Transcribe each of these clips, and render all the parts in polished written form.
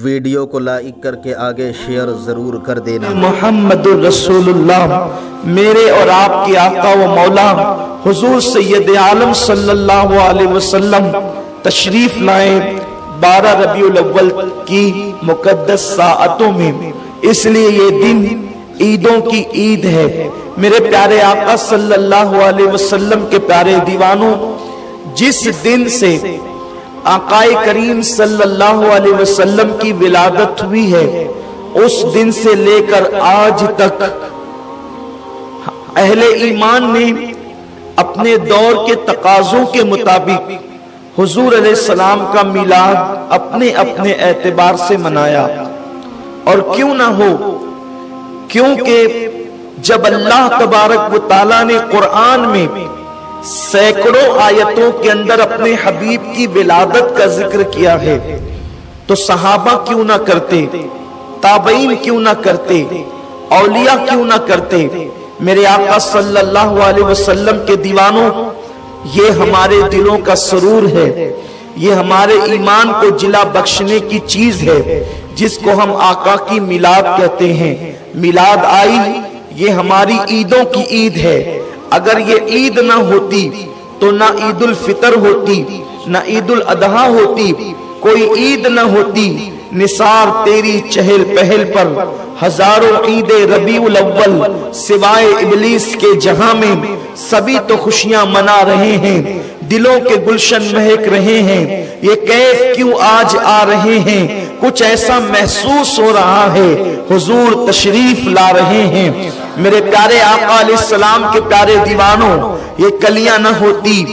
Video کو like کر کے آگے شیئر ضرور کر دینا۔ محمد رسول اللہ میرے اور آپ کے آقا و مولا حضور سید عالم صلی اللہ علیہ وسلم تشریف لائے 12 ربیع الاول کی مقدس ساعتوں میں، اس لیے یہ دن عیدوں کی عید ہے۔ میرے پیارے آقا صلی اللہ علیہ وسلم کے پیارے دیوانوں، جس دن سے آقا کریم صلی اللہ علیہ وسلم کی ولادت ہوئی ہے، اس دن سے لے کر آج تک اہل ایمان نے اپنے دور کے تقاضوں کے مطابق حضور علیہ السلام کا میلاد اپنے اپنے اعتبار سے منایا۔ اور کیوں نہ ہو، کیونکہ جب اللہ تبارک و تعالیٰ نے قرآن میں سینکڑوں آیتوں کے اندر اپنے حبیب کی ولادت کا ذکر کیا ہے، تو صحابہ کیوں نہ کرتے، تابعین کیوں نہ کرتے، اولیاء کیوں نہ کرتے۔ میرے آقا صلی اللہ علیہ وسلم کے دیوانوں، یہ ہمارے دلوں کا سرور ہے، یہ ہمارے ایمان کو جلا بخشنے کی چیز ہے، جس کو ہم آقا کی میلاد کہتے ہیں۔ میلاد آئی، یہ ہماری عیدوں کی عید ہے۔ اگر یہ عید نہ ہوتی تو نہ عید الفطر ہوتی، نہ عید الاضحیٰ ہوتی، کوئی عید نہ ہوتی۔ نثار تیری چہل پہل پر ہزاروں عید ربیع الاول، سوائے ابلیس کے جہاں میں سبھی تو خوشیاں منا رہے ہیں، دلوں کے گلشن مہک رہے ہیں۔ یہ کیف کیوں آج آ رہے ہیں؟ کچھ ایسا محسوس ہو رہا ہے، حضور تشریف لا رہے ہیں۔ میرے پیارے آقا علیہ السلام کے پیارے دیوانوں، یہ کلیاں نہ ہوتی،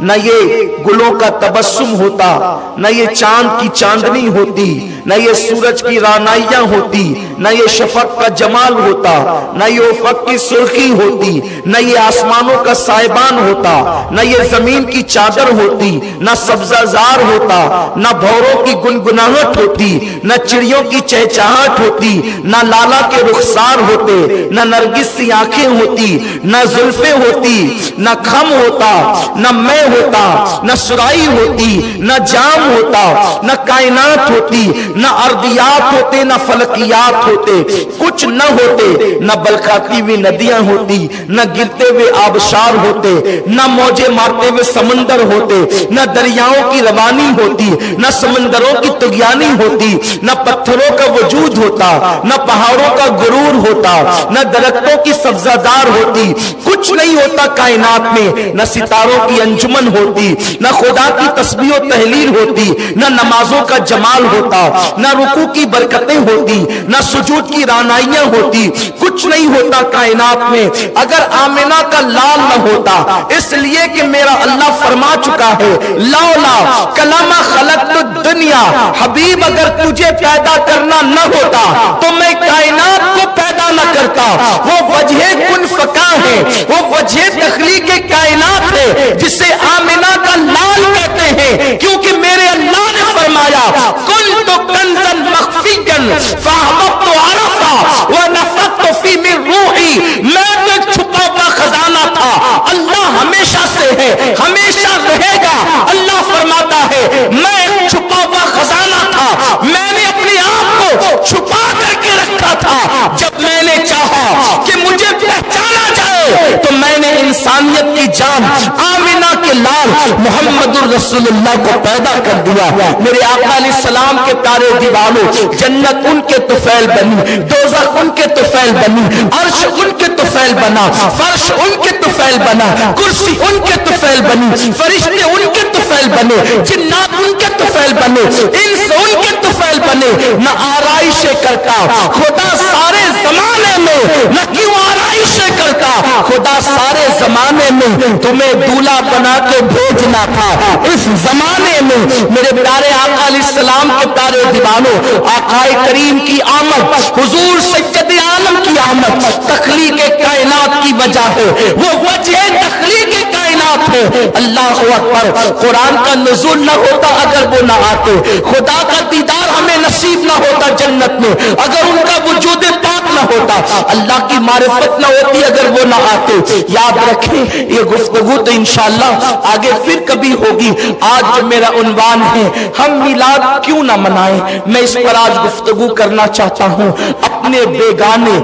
نہ یہ گلوں کا تبسم ہوتا، نہ یہ چاند کی چاندنی ہوتی، نہ یہ سورج کی رانائیاں ہوتی، نہ یہ شفق کا جمال ہوتا، نہ یہ افق کی سرخی ہوتی، نہ یہ آسمانوں کا سائبان ہوتا، نہ یہ زمین کی چادر ہوتی، نہ سبزہ زار ہوتا، نہ بھوروں کی گنگناہٹ ہوتی، نہ چڑیوں کی چہچہاہٹ ہوتی، نہ لالا کے رخسار ہوتے، نہ نرگس سی آنکھیں ہوتی، نہ زلفیں ہوتی، نہ خم ہوتا، نہ میں ہوتا، نہ سرائی ہوتی، نہ جام ہوتا، نہ کائنات ہوتی، نہ ارضیات ہوتے، نہ فلکیات ہوتے، کچھ نہ ہوتے، نہ بلکھاتی ہوئی ندیاں ہوتی، نہ گرتے ہوئے آبشار ہوتے، نہ موجیں مارتے ہوئے سمندر ہوتے، نہ دریاؤں کی روانی ہوتی، نہ سمندروں کی طغیانی ہوتی، نہ پتھروں کا وجود ہوتا، نہ پہاڑوں کا غرور ہوتا، نہ درختوں کی سبزہ دار ہوتی، کچھ نہیں ہوتا کائنات میں، نہ ستاروں کی انجمن ہوتی، نہ خدا کی تسبیح و تحلیل ہوتی، نہ نمازوں کا جمال ہوتا، نہ رکوع کی برکتیں ہوتی، نہ سجود کی رانائیاں ہوتی، کچھ نہیں ہوتا کائنات میں اگر آمنہ کا لال نہ ہوتا۔ اس لیے کہ میرا اللہ فرما چکا ہے، لولا کلمہ خلقت الدنیا، حبیب اگر تجھے پیدا کرنا نہ ہوتا تو میں کائنات کو پیدا نہ کرتا۔ وہ وجہ کن فکا ہے، وہ وجہ تخلیق کائنات ہے، جسے آمنہ کا لال کہتے ہیں، کیونکہ میرے اللہ نے فرمایا کنت کنزا مخفیا فاحببت عرفا ونفخت فی من روحی، میں تو ایک چھپا ہوا خزانہ تھا، اللہ ہمیشہ سے ہے، ہمیشہ رہے گا۔ اللہ فرماتا ہے میں ایک چھپا ہوا خزانہ تھا، میں نے اپنے آپ کو چھپا کر کے رکھا تھا، جب میں نے چاہا کہ مجھے پہچانا جائے تو میں نے انسانیت کی جان آمنہ کے لال محمد الرسول اللہ کو پیدا کر دیا۔ میرے آقا علیہ السلام کے پیارے دیوانوں، جنت ان کے طفیل بنی، دوزخ ان کے طفیل بنی، عرش ان کے طفیل بنا، فرش ان کے طفیل بنا، کرسی ان کے طفیل بنی، فرشتے ان کے طفیل بنے، جنات ان کے طفیل بنے، انس ان کے طفیل بنے۔ نہ آرائشیں کرتا خدا سارے زمانے میں، نہ کیوں آرائشیں کرتا خدا سارے زمانے میں، تمہیں دولہا بنا کے بھیجنا تھا اس زمانے میں۔ میرے پیارے آقا علیہ السلام کے پیارے دیوانوں، آقا کریم کی آمد، حضور سید عالم کی آمد تخلیق کائنات کی وجہ ہے، وہ وجہ تخلیق کائنات ہے۔ اللہ اکبر، قرآن کا نزول نہ ہوتا اگر وہ نہ آتے، خدا کا دیدار ہمیں نصیب نہ ہوتا جنت میں اگر ان کا وجود پاک نہ ہوتا, اللہ کی معرفت نہ ہوتی اگر وہ نہ آتے. یاد رکھیں یہ گفتگو تو انشاءاللہ آگے پھر کبھی ہوگی. آج جو میرا عنوان ہے ہم میلاد کیوں نہ منائیں, میں اس پر آج گفتگو کرنا چاہتا ہوں. اپنے بیگانے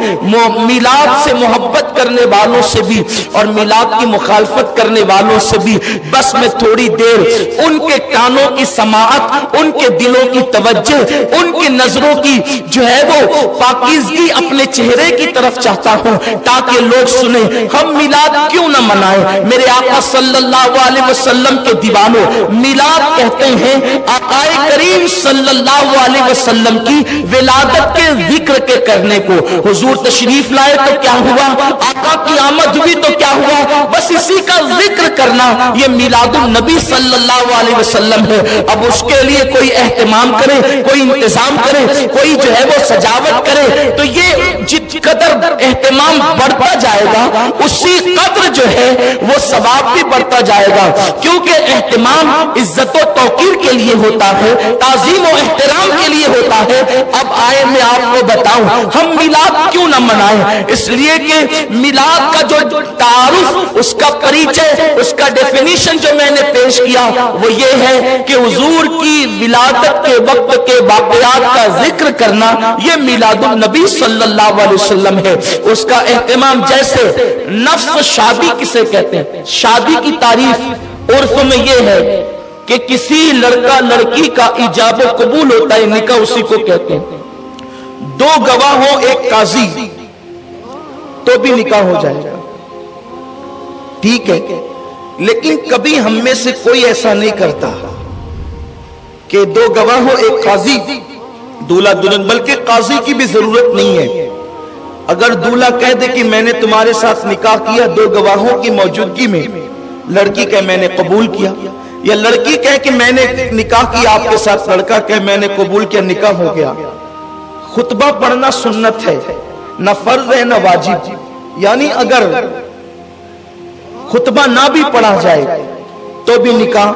میلاد سے محبت کرنے والوں سے بھی اور میلاد کی مخالفت کرنے والوں سے بھی بس میں تھوڑی دیر ان کے کانوں کی سماعت, ان کے دلوں کی توجہ, ان کی نظروں کی جو ہے وہ پاکیزگی اپنے چہرے کی طرف چاہتا ہوں تاکہ لوگ سنیں ہم میلاد کیوں نہ منائیں. میرے آقا صلی اللہ علیہ وسلم کے دیوانوں, میلاد کہتے ہیں آقا کریم صلی اللہ علیہ وسلم کی ولادت کے ذکر کے کرنے کو. حضور تشریف لائے تو کیا ہوا, آقا کی آمد ہوئی تو کیا ہوا, بس اسی کا ذکر کرنا یہ میلاد النبی صلی اللہ علیہ وسلم ہے. اب اس کے لیے کوئی اہتمام کرے, کوئی انتظام کرے, کوئی جو ہے وہ سجاوٹ کرے تو یہ جت قدر اہتمام بڑھتا جائے گا اسی قدر جو ہے وہ ثواب بھی بڑھتا جائے گا, کیونکہ اہتمام عزت و توقیر کے لیے ہوتا ہے, تعظیم و احترام کے لیے ہوتا ہے. اب آئے میں آپ کو بتاؤں ہم میلاد کیوں نہ منائیں. اس لیے کہ میلاد کا جو تعارف, اس کا پریچے, اس کا ڈیفینیشن جو میں نے پیش کیا وہ یہ ہے کہ حضور کی ولادت کے وقت کے واقعات کا ذکر کرنا یہ میلاد النبی صلی اللہ علیہ وسلم ہے. اس کا اہتمام جیسے نفس شادی کسے کہتے ہیں, شادی کی تعریف عرف میں یہ ہے کہ کسی لڑکا لڑکی کا ایجاب و قبول ہوتا ہے, نکاح اسی کو کہتے ہیں. دو گواہ ہو ایک قاضی تو بھی نکاح ہو جائے گا, ٹھیک ہے. لیکن کبھی ہم میں سے کوئی ایسا نہیں کرتا کہ دو گواہ ہو ایک قاضی دولہا دلہن, بلکہ قاضی کی بھی ضرورت نہیں ہے. اگر دولہا کہہ دے کہ میں نے تمہارے ساتھ نکاح کیا دو گواہوں کی موجودگی میں, لڑکی کہے میں نے قبول کیا, یا لڑکی کہے کہ میں نے نکاح کیا آپ کے ساتھ, لڑکا کہے میں نے قبول کیا, نکاح ہو گیا. خطبہ پڑھنا سنت ہے, نہ فرض ہے نہ واجب. یعنی اگر خطبہ نہ بھی پڑھا جائے تو بھی نکاح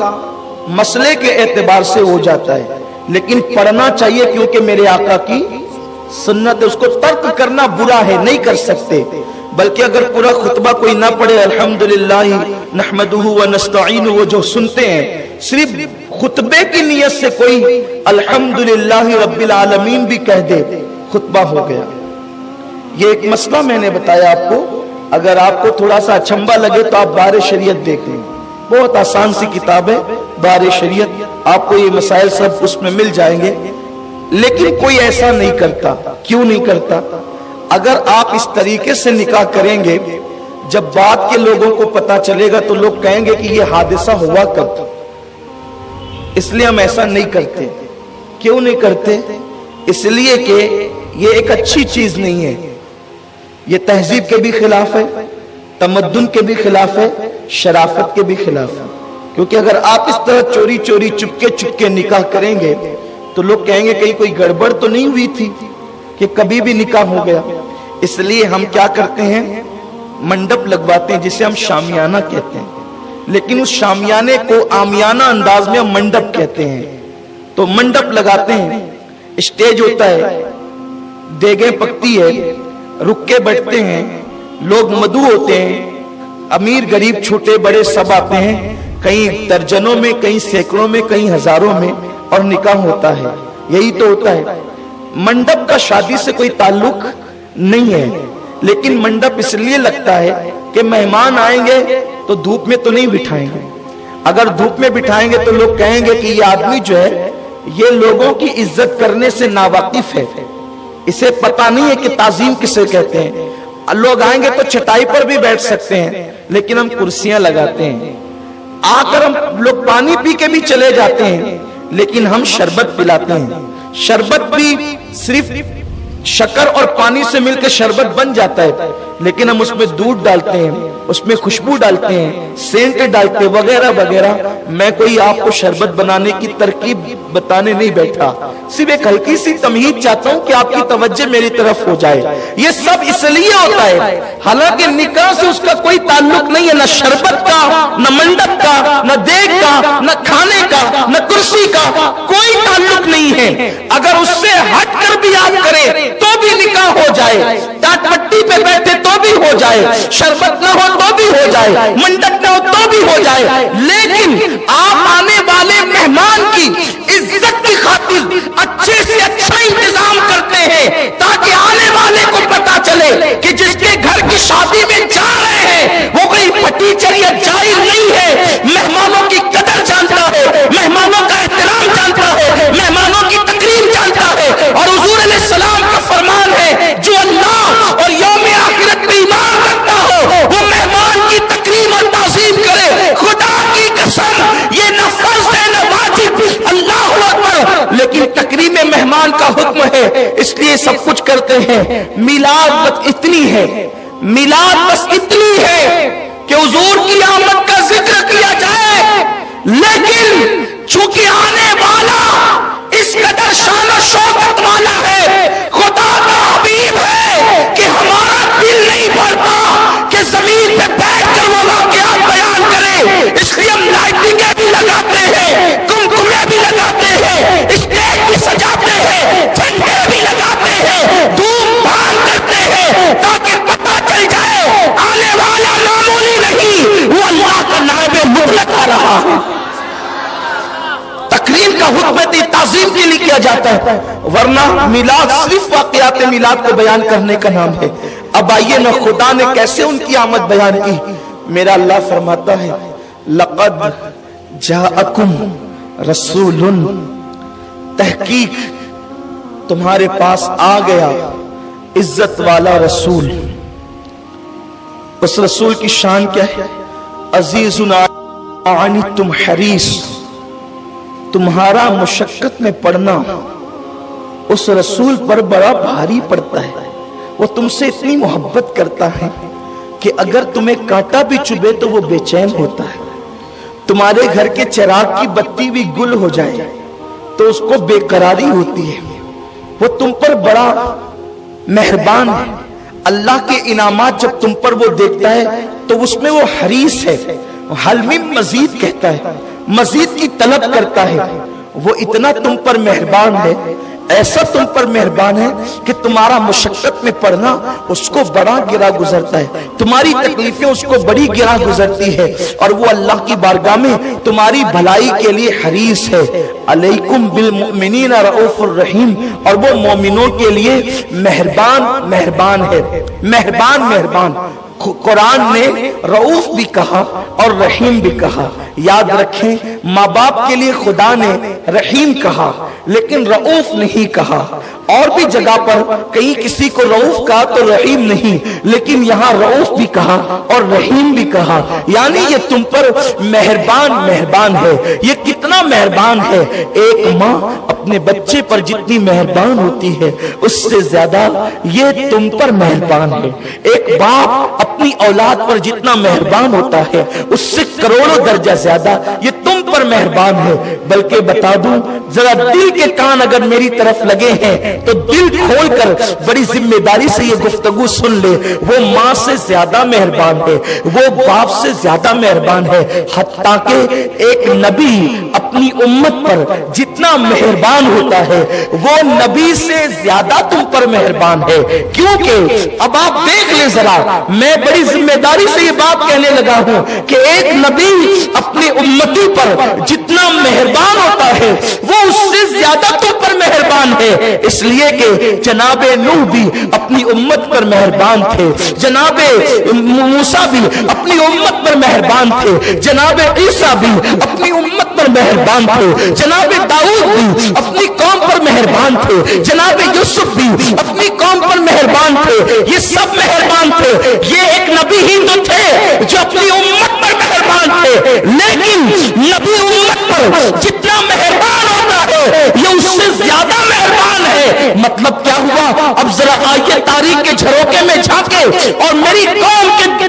مسئلے کے اعتبار سے ہو جاتا ہے, لیکن پڑھنا چاہیے کیونکہ میرے آقا کی سنت ہے. اس کو ترک کرنا برا ہے, نہیں کر سکتے. بلکہ اگر پورا خطبہ کوئی نہ پڑھے الحمدللہ نحمدہ ونستعینہ وہ جو سنتے ہیں, صرف خطبے کی نیت سے کوئی الحمدللہ رب العالمین بھی کہہ دے, خطبہ ہو گیا. یہ ایک مسئلہ میں نے بتایا آپ کو. اگر آپ کو تھوڑا سا اچھمبا لگے تو آپ بار شریعت دیکھ لیں, بہت آسان سی کتاب ہے بار شریعت, آپ کو یہ مسائل سب اس میں مل جائیں گے. لیکن کوئی ایسا نہیں کرتا. کیوں نہیں کرتا؟ اگر آپ اس طریقے سے نکاح کریں گے, جب بعد کے لوگوں کو پتا چلے گا تو لوگ کہیں گے کہ یہ حادثہ ہوا کب. اس لیے ہم ایسا نہیں کرتے. کیوں نہیں کرتے؟ اس لیے کہ یہ ایک اچھی چیز نہیں ہے, یہ تہذیب کے بھی خلاف ہے, تمدن کے بھی خلاف ہے, شرافت کے بھی خلاف ہے. کیونکہ اگر آپ اس طرح چوری چوری چپکے نکاح کریں گے تو لوگ کہیں گے کہیں کوئی گڑبڑ تو نہیں ہوئی تھی کہ کبھی بھی نکاح ہو گیا. اس لیے ہم کیا کرتے ہیں, منڈپ لگواتے ہیں جسے ہم شامیانہ کہتے ہیں, لیکن اس شامیانے کو عامیانہ انداز میں ہم منڈپ کہتے ہیں. تو منڈپ لگاتے ہیں, اسٹیج ہوتا ہے, دیگیں پکتی ہے, رکے بیٹھتے ہیں, لوگ مدعو ہوتے ہیں, امیر غریب چھوٹے بڑے سب آتے ہیں, کہیں درجنوں میں, کہیں سینکڑوں میں, کہیں ہزاروں میں, اور نکاح ہوتا ہے. یہی تو ہوتا ہے. منڈپ کا شادی سے کوئی تعلق نہیں ہے, لیکن منڈپ اس لیے لگتا ہے کہ مہمان آئیں گے تو دھوپ میں تو نہیں بٹھائیں گے. اگر دھوپ میں بٹھائیں گے تو لوگ کہیں گے کہ یہ آدمی جو ہے یہ لوگوں کی عزت کرنے سے ناواقف ہے, اسے پتا نہیں ہے کہ تعظیم کسے کہتے ہیں. لوگ آئیں گے تو چٹائی پر بھی بیٹھ سکتے ہیں, لیکن ہم کرسیاں لگاتے ہیں. آ کر ہم لوگ پانی پی کے بھی چلے جاتے ہیں, لیکن ہم شربت پلاتے ہیں. شربت بھی صرف شکر اور پانی سے مل کے شربت بن جاتا ہے, لیکن ہم اس میں دودھ ڈالتے ہیں, اس میں خوشبو ڈالتے ہیں, سینٹ ڈالتے ہیں وغیرہ وغیرہ. میں کوئی آپ کو شربت بنانے کی ترکیب بتانے نہیں بیٹھا, صرف ایک ہلکی سی تمہید چاہتا ہوں کہ آپ کی توجہ میری طرف ہو جائے. یہ سب اس لیے ہوتا ہے, حالانکہ نکاح سے اس کا کوئی تعلق نہیں ہے, نہ شربت کا, نہ منڈپ کا, نہ دیگ کا, نہ کھانے کا نہ کرسی کا کوئی تعلق نہیں ہے. اگر اس سے ہٹ کر بھی یاد کرے تو بھی نکاح ہو جائے, ٹاٹ پٹی پہ بیٹھے تو بھی ہو جائے, شربت نہ ہو تو بھی ہو جائے, منڈپ نہ ہو تو بھی ہو جائے. لیکن آپ آنے والے مہمان کی عزت کی خاطر اچھے سے اچھا انتظام کرتے ہیں تاکہ آنے والے کو پتا چلے کہ جس کے گھر کی شادی میں جا رہے ہیں وہ کوئی پٹیچر یا جائر نہیں ہے, مہمانوں کی قدر جانتا ہے, مہمانوں کا احترام جانتا ہے, مہمانوں کی تقریم جانتا ہے. اور حضور علیہ السلام کا فرمان ہے جو اللہ اور یوم آخرت پہ ایمان رکھتا ہو وہ مہمان کی تقریم اور تعظیم کرے. خدا کی قسم یہ نہ فرض ہے نہ واجب, اللہ اکبر, لیکن تکریم مہمان کا حکم ہے, اس لیے سب کچھ کرتے ہیں. میلاد بس اتنی ہے, میلاد بس اتنی ہے کہ حضور کی آمد کا ذکر کیا جائے, لیکن چونکہ آنے والا اس قدر شان و شوکت والا ہے, خدا کا حبیب ہے کہ ہمارا دل نہیں بھرتا کہ زمین پہ بیٹھ کر وہ واقعات بیان کرے. اس لیے ہم لائٹنگیں بھی لگاتے ہیں, کمکمے بھی لگاتے ہیں, اسٹیج بھی سجاتے ہیں, جھنڈے بھی لگاتے ہیں, دھوم دھام کرتے ہیں تاکہ پتہ چل جائے آنے والا معمولی نہیں, وہ اللہ کا نائب مطلق آ رہا ہے. تقریر کا حکم تعظیم کے لیے کیا جاتا ہے, ورنہ میلاد صرف واقعات میلاد کو بیان کرنے کا نام ہے. اب آئیے نہ خدا نے کیسے ان کی آمد بیان کی. میرا اللہ فرماتا ہے لقد جاءکم رسول, تحقیق تمہارے پاس آ گیا عزت والا رسول. اس رسول کی شان کیا ہے؟ عزیز عنتم حریص, تمہارا مشقت میں پڑنا اس رسول پر بڑا بھاری پڑتا ہے. وہ تم سے اتنی محبت کرتا ہے کہ اگر تمہیں کانٹا بھی چبھے تو وہ بے چین ہوتا ہے. تمہارے گھر کے چراغ کی بتی بھی گل ہو جائے تو اس کو بے قراری ہوتی ہے. وہ تم پر بڑا مہربان ہے. اللہ کے انعامات جب تم پر وہ دیکھتا ہے تو اس میں وہ حریص ہے, حلمی مزید کہتا ہے, مزید کی طلب کرتا ہے. وہ اتنا تم پر مہربان ہے, ایسا تم پر مہربان ہے کہ تمہارا مشقت میں پڑنا اس کو بڑا گرا گزرتا ہے, تمہاری تکلیفیں اس کو بڑی گرا گزرتی ہے, اور وہ اللہ کی بارگاہ میں تمہاری بھلائی کے لیے حریص ہے. علیکم بالمؤمنین رؤوف الرحیم, اور وہ مومنوں کے لیے مہربان ہے, مہربان. قرآن نے رؤوف بھی کہا اور رحیم بھی کہا. یاد رکھیں ماں باپ کے لیے خدا نے رحیم کہا لیکن رؤوف نہیں کہا. اور بھی جگہ پر کہیں کسی کو رؤوف کہا تو رحیم نہیں, لیکن یہاں رؤوف بھی کہا اور رحیم بھی کہا. یعنی یہ تم پر مہربان ہے. یہ کتنا مہربان ہے, ایک ماں اپنے بچے پر جتنی مہربان ہوتی ہے اس سے زیادہ یہ تم پر مہربان ہے. ایک باپ اپنی اولاد پر جتنا مہربان ہوتا ہے اس سے کروڑوں درجہ زیادہ یہ تم پر مہربان ہے. بلکہ بتا دوں ذرا دل کے کان اگر میری طرف لگے ہیں تو دل کھول کر بڑی ذمہ داری سے یہ گفتگو سن لے. وہ ماں سے زیادہ مہربان ہے, وہ باپ سے زیادہ مہربان ہے. حتیٰ کہ ایک نبی اپنی امت پر جتنا مہربان ہوتا ہے وہ نبی سے زیادہ تم پر مہربان ہے. کیونکہ اب آپ دیکھ لیں ذرا, میں بڑی ذمہ داری سے یہ بات کہنے لگا ہوں کہ ایک نبی اپنی امتی پر جتنا مہربان ہوتا ہے وہ اس سے زیادہ تم پر مہربان ہے. اس لیے کہ جناب نوح بھی اپنی امت پر مہربان تھے, جناب موسیٰ بھی اپنی امت پر مہربان تھے, جناب عیسیٰ بھی اپنی امت پر مہربان تھے, جناب داؤد بھی اپنی قوم پر مہربان تھے, جناب یوسف بھی اپنی قوم پر مہربان تھے. یہ سب مہربان تھے. یہ ایک نبی ہی تو تھے جو اپنی امت پر مہربان تھے, لیکن نبی امت پر جتنا مہربان ہوتا ہے یہ اس سے زیادہ مہربان ہے. مطلب کیا ہوا؟ اب ذرا آئیے تاریخ کے جھروکے میں جھانکے اور میری قوم کے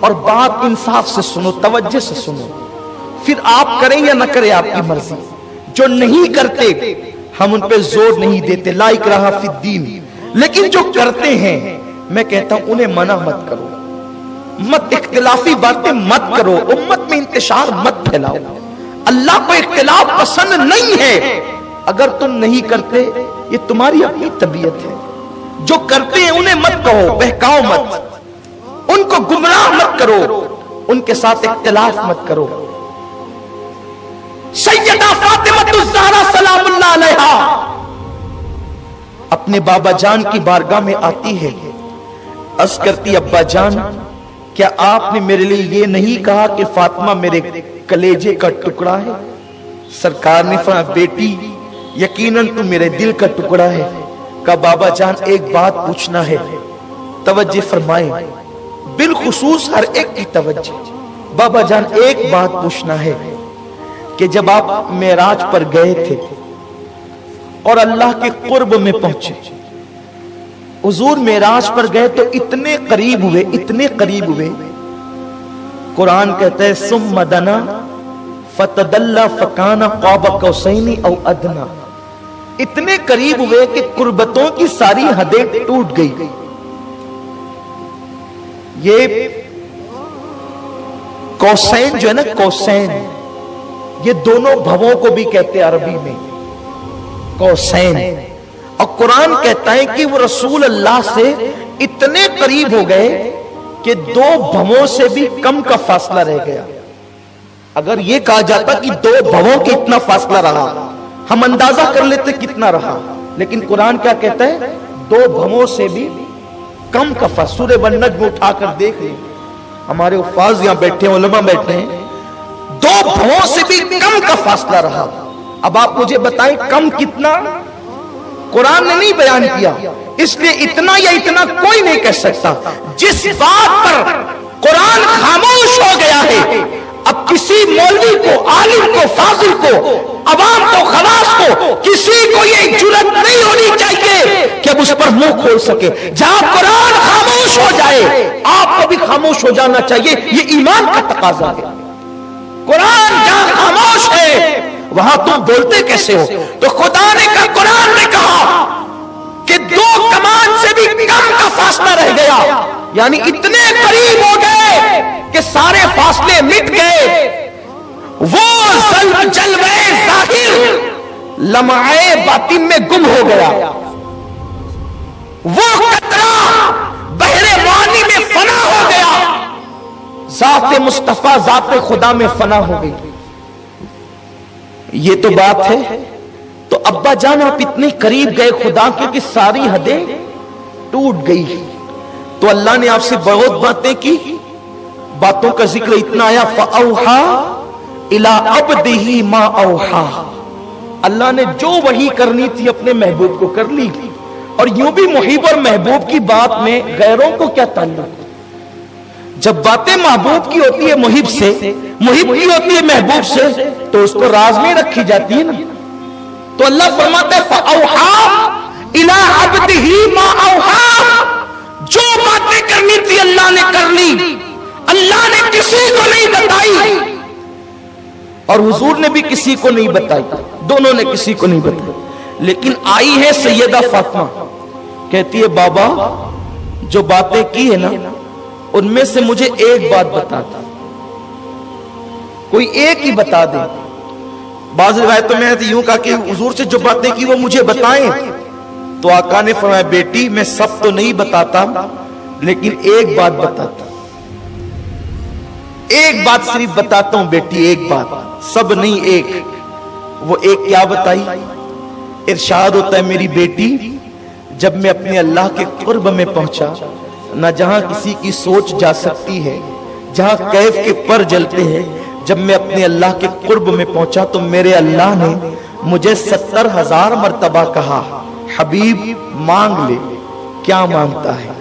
اور بات انصاف سے سنو، توجہ سے سنو، پھر آپ کریں یا نہ کریں آپ کی مرضی۔ جو نہیں کرتے ہم ان پہ زور نہیں دیتے، لا اکراہ فی الدین، لیکن جو کرتے ہیں میں کہتا ہوں انہیں منع مت کرو، مت اختلافی باتیں مت کرو، امت میں انتشار مت پھیلاؤ۔ اللہ کو اختلاف پسند نہیں ہے، اگر تم نہیں کرتے یہ تمہاری اپنی طبیعت ہے۔ جو کرتے ہیں انہیں مت کہو، بہکاؤ مت، ان کو گمراہ مت کرو، ان کے ساتھ اختلاف مت کرو۔ سیدہ فاطمہ الزہرا سلام اللہ علیہا اپنے بابا جان کی بارگاہ میں آتی ہے، عرض کرتی ابا جان کیا آپ نے میرے لیے یہ نہیں کہا کہ فاطمہ میرے کلیجے کا ٹکڑا ہے؟ سرکار نے فرمایا بیٹی یقیناً تو میرے دل کا ٹکڑا ہے۔ کہا بابا جان ایک بات پوچھنا ہے، توجہ فرمائیں، بالخصوص ہر ایک کی توجہ۔ بابا جان ایک بات پوچھنا ہے کہ جب آپ معراج پر گئے تھے اور اللہ کے قرب میں پہنچے، حضور معراج پر گئے تو اتنے قریب ہوئے، اتنے قریب ہوئے، قرآن کہتا ہے ثم دنا فتدلی فکان قاب قوسین او ادنا، اتنے قریب ہوئے کہ قربتوں کی ساری حدیں ٹوٹ گئی۔ یہ قوسین جو ہے نا، قوسین یہ دونوں بھووں کو بھی کہتے عربی میں قوسین، اور قرآن کہتا ہے کہ وہ رسول اللہ سے اتنے قریب ہو گئے کہ دو بھووں سے بھی کم کا فاصلہ رہ گیا۔ اگر یہ کہا جاتا کہ دو بھووں کے اتنا فاصلہ رہا ہم اندازہ کر لیتے کتنا رہا، لیکن قرآن کیا کہتا ہے دو بھووں سے بھی کم کا فاصلہ۔ سورہ والنجم اٹھا کر دیکھ لیں، ہمارے حفاظ یہاں بیٹھے ہیں، علماء بیٹھے ہیں، دو بھووں سے بھی کم کا فاصلہ رہا۔ اب آپ مجھے بتائیں کم کتنا؟ قرآن نے نہیں بیان کیا، اس لیے اتنا یا اتنا کوئی نہیں کہہ سکتا۔ جس بات پر قرآن خاموش ہو گیا ہے، اب کسی مولوی کو، عالم کو، فاضل کو، عوام کو، خلاص کو، کسی کو یہ جرات نہیں ہونی چاہیے کہ اب اس پر منہ کھول سکے۔ جہاں قرآن خاموش ہو جائے آپ کو بھی خاموش ہو جانا چاہیے، یہ ایمان کا تقاضا ہے۔ قرآن جہاں خاموش ہے وہاں تم بولتے کیسے ہو؟ تو خدا نے کہا، قرآن نے کہا کہ دو کمان سے بھی کم کا فاصلہ رہ گیا، یعنی اتنے قریب ہو گئے کہ سارے فاصلے مٹ گئے۔ وہ جلوے ظاہر لمعے باطن میں گم ہو گیا، وہ قطرہ بحر معانی میں فنا ہو گیا، ذات مصطفیٰ ذات خدا میں فنا ہو گئی۔ یہ تو بات ہے۔ تو ابا جان آپ اتنے قریب گئے خدا کے کہ ساری حدیں ٹوٹ گئی۔ تو اللہ نے آپ سے بہت باتیں کی، باتوں کا ذکر اتنا آیا فَأَوْحَا إِلَىٰ عَبْدِهِ مَا أَوْحَا، اللہ نے جو وحی کرنی تھی اپنے محبوب کو کر لی۔ اور یوں بھی محب اور محبوب کی بات میں غیروں کو کیا تعلق؟ جب باتیں محبوب کی ہوتی ہے محب سے، محب کی ہوتی ہے محبوب سے، تو اس کو راز میں رکھی جاتی ہے نا۔ تو اللہ فرماتا ہے فَأَوْحَا إِلَىٰ عَبْدِهِ مَا أَوْحَا، جو باتیں کرنی تھی اللہ نے کر لی، اللہ نے کسی کو نہیں بتائی اور حضور نے بھی کسی کو نہیں بتائی، دونوں نے کسی کو نہیں بتائی۔ لیکن آئی ہے سیدہ فاطمہ، کہتی ہے بابا جو باتیں کی ہے نا ان میں سے مجھے ایک بات بتا دیں، کوئی ایک ہی بتا دے۔ بعض روایتوں میں یوں کہا کہ حضور سے جو باتیں کی وہ مجھے بتائیں، تو آقا نے فرمایا بیٹی میں سب تو نہیں بتاتا لیکن ایک بات بتاتا، ایک بات صرف بتاتا ہوں بیٹی، ایک بات، سب نہیں ایک۔ وہ ایک کیا بتائی؟ ارشاد ہوتا ہے میری بیٹی جب میں اپنے اللہ کے قرب میں پہنچا، نہ جہاں کسی کی سوچ جا سکتی ہے، جہاں کیف کے پر جلتے ہیں، جب میں اپنے اللہ کے قرب میں پہنچا تو میرے اللہ نے مجھے 70,000 مرتبہ کہا حبیب مانگ لے، کیا مانگتا ہے؟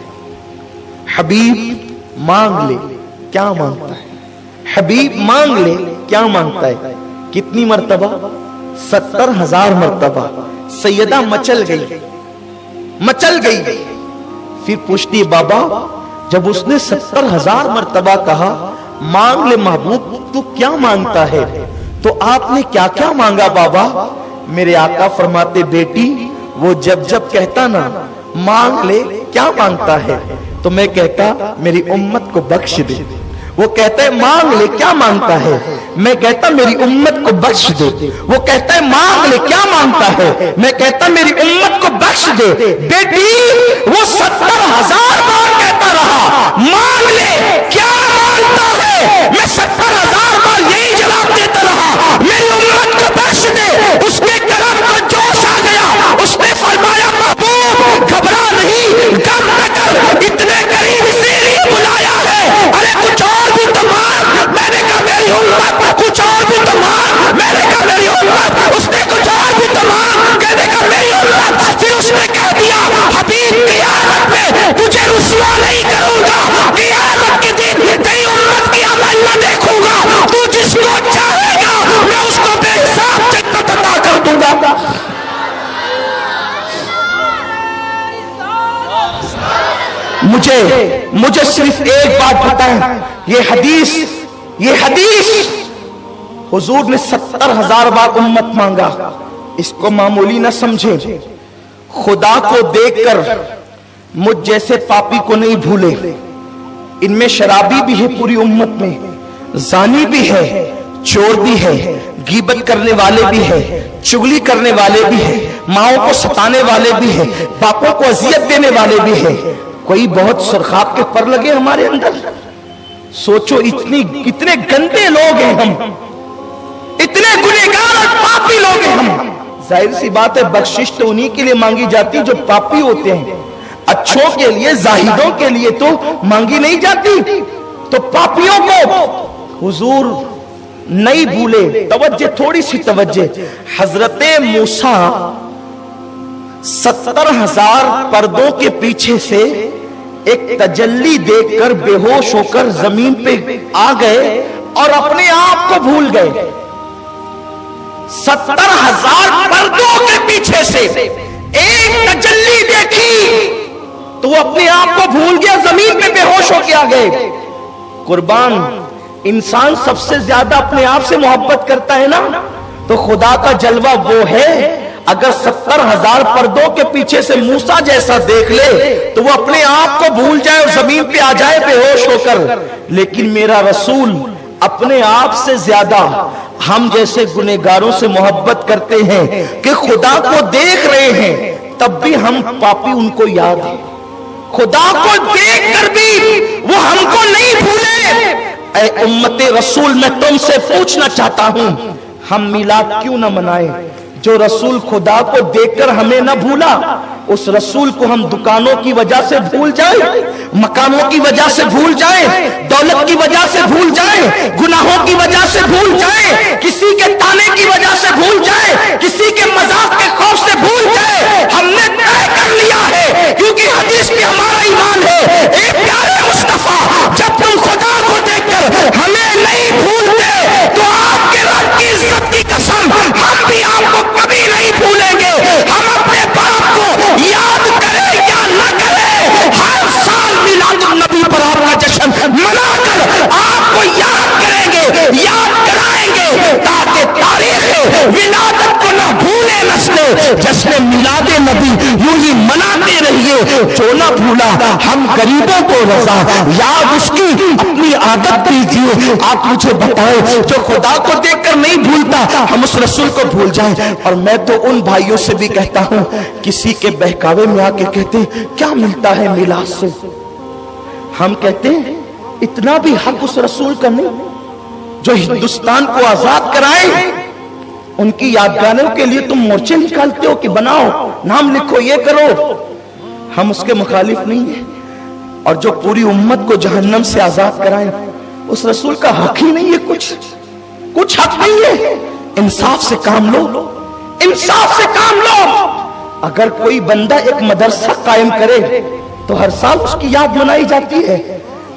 حبیب مانگ لے، کیا مانگتا ہے؟ حبیب مانگ لے، کیا مانگتا ہے؟ کتنی مرتبہ؟ 70,000 مرتبہ۔ سیدہ مچل گئی، مچل گئی۔ پھر پوچھتی بابا جب اس نے 70,000 مرتبہ کہا مانگ لے محبوب تو کیا مانگتا ہے، تو آپ نے کیا کیا مانگا بابا؟ میرے آقا فرماتے بیٹی وہ جب جب کہتا نا مانگ لے کیا مانگتا ہے، تو میں کہتا میری امت کو بخش دے۔ وہ کہتا ہے مانگ لے کیا مانگتا ہے، میں کہتا میری امت کو بخش دے۔ وہ کہتا ہے مانگ لے کیا مانگتا ہے، میں کہتا میری امت کو بخش دے۔ بیٹی وہ 70,000 بار کہتا رہا مانگ لے کیا مانگتا ہے، میں 70,000 بار یہی جواب دیتا رہا میری امت کو بخش دے۔ اس کے کرم کو جوش آ گیا، اس نے فرمایا محبوب گھبرا نہیں، غم نہ کر، اتنے قریب اسی لیے بلایا ہے، ارے کچھ اور بھی تو مانگ۔ میں نے کہا میری امت کچھ اور بھی تو مانگ، میں نے کہا میری امت، اس نے کچھ اور بھی تو مانگ، کہنے کا میری امت۔ پھر اس نے کہہ دیا حبیب قیامت میں تجھے رسوا نہیں کروں گا، قیامت کے دن تیری امت کی عمل نہ دیکھوں گا، تو جس کو چاہے گا میں اس کو بے حساب جنت عطا کر دوں گا۔ مجھے صرف ایک بات بتائیں، یہ حدیث حضور نے 70,000 بار امت مانگا، اس کو معمولی نہ سمجھیں۔ خدا کو دیکھ کر مجھ جیسے پاپی کو نہیں بھولے۔ ان میں شرابی بھی ہے پوری امت میں، زانی بھی ہے، چور بھی ہے، غیبت کرنے والے بھی ہے، چغلی کرنے والے بھی ہے، ماؤں کو ستانے والے بھی ہے، باپوں کو اذیت دینے والے بھی ہے۔ کوئی بہت سرخاب کے پر لگے ہمارے اندر؟ سوچو اتنے گندے لوگ ہیں ہم، اتنے گنہگار اور پاپی لوگ ہیں ہم۔ ظاہر سی بات ہے بخشش تو انہی کے لیے مانگی جاتی جو پاپی ہوتے ہیں، اچھوں کے لیے زاہدوں کے لیے تو مانگی نہیں جاتی۔ تو پاپیوں کو حضور نہیں بھولے۔ توجہ، تھوڑی سی توجہ۔ حضرت موسیٰ 70,000 پردوں کے پیچھے سے ایک تجلی دیکھ کر بے ہوش ہو کر زمین پہ آ گئے اور اپنے آپ کو بھول گئے۔ 70,000 پردوں کے پیچھے سے ایک تجلی دیکھی تو وہ اپنے آپ کو بھول گیا، زمین پہ بے ہوش ہو کے آ گئے۔ قربان، انسان سب سے زیادہ اپنے آپ سے محبت کرتا ہے نا، تو خدا کا جلوہ وہ ہے اگر 70,000 پردوں کے پیچھے سے موسیٰ جیسا دیکھ لے تو وہ اپنے آپ کو بھول جائے اور زمین پہ آ جائے بے ہوش ہو کر۔ لیکن میرا رسول اپنے آپ سے زیادہ ہم جیسے گنہگاروں سے محبت کرتے ہیں کہ خدا کو دیکھ رہے ہیں تب بھی ہم پاپی ان کو یاد ہیں، خدا کو دیکھ کر بھی وہ ہم کو نہیں بھولے۔ اے امت رسول، میں تم سے پوچھنا چاہتا ہوں ہم میلاد کیوں نہ منائیں؟ جو رسول خدا کو دیکھ کر ہمیں نہ بھولا، اس رسول کو ہم دکانوں کی وجہ سے بھول جائیں، مکانوں کی وجہ سے بھول جائیں، دولت کی وجہ سے بھول جائیں، گناہوں کی وجہ سے بھول جائیں، کسی کے تانے کی وجہ سے بھول جائیں، کسی کے مذاق کے خوف سے بھول جائیں۔ ہم نے طے کر لیا ہے، کیونکہ حدیث میں ہمارا ایمان ہے، اے پیارے مصطفیٰ، جب تم خدا کو دیکھ کر ہمیں نہیں بھولتے تو آپ کے رب کی عزت کی قسم ہم بھی آپ کو کبھی نہیں بھولیں گے۔ ہم اپنے باپ کو یاد کرے یا نہ کرے، ہر سال میلاد النبی پر آپ کا جشن منا کر آپ کو یاد کریں گے، یاد کرائیں گے، تاکہ تاریخ ولادت کو نہ بھولے نسلیں۔ جشن میلاد نبی یوں ہی مناتے رہیے، جو نہ بھولا ہم غریبوں کو رضا، یاد اس کی اپنی عادت دیجیے۔ آپ مجھے بتائیں جو خدا کو دیکھ کر نہیں بھولتا ہم اس رسول کو بھول جائیں۔ اور میں تو ان بھائیوں سے بھی کہتا ہوں کسی کے بہکاوے میں آ کے کہتے ہیں کیا ملتا ہے میلاد سے، ہم کہتے ہیں اتنا بھی حق اس رسول کا نہیں جو ہندوستان کو آزاد کرائے۔ ان کی یادگاروں کے لیے تم مورچے نکالتے ہو کہ بناؤ، نام لکھو، یہ کرو، ہم اس کے مخالف نہیں ہیں۔ اور جو پوری امت کو جہنم سے آزاد کرائیں اس رسول کا حق ہی نہیں ہے، کچھ حق نہیں ہے۔ انصاف سے کام لو، انصاف سے کام لو۔ اگر کوئی بندہ ایک مدرسہ قائم کرے تو ہر سال اس کی یاد منائی جاتی ہے،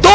2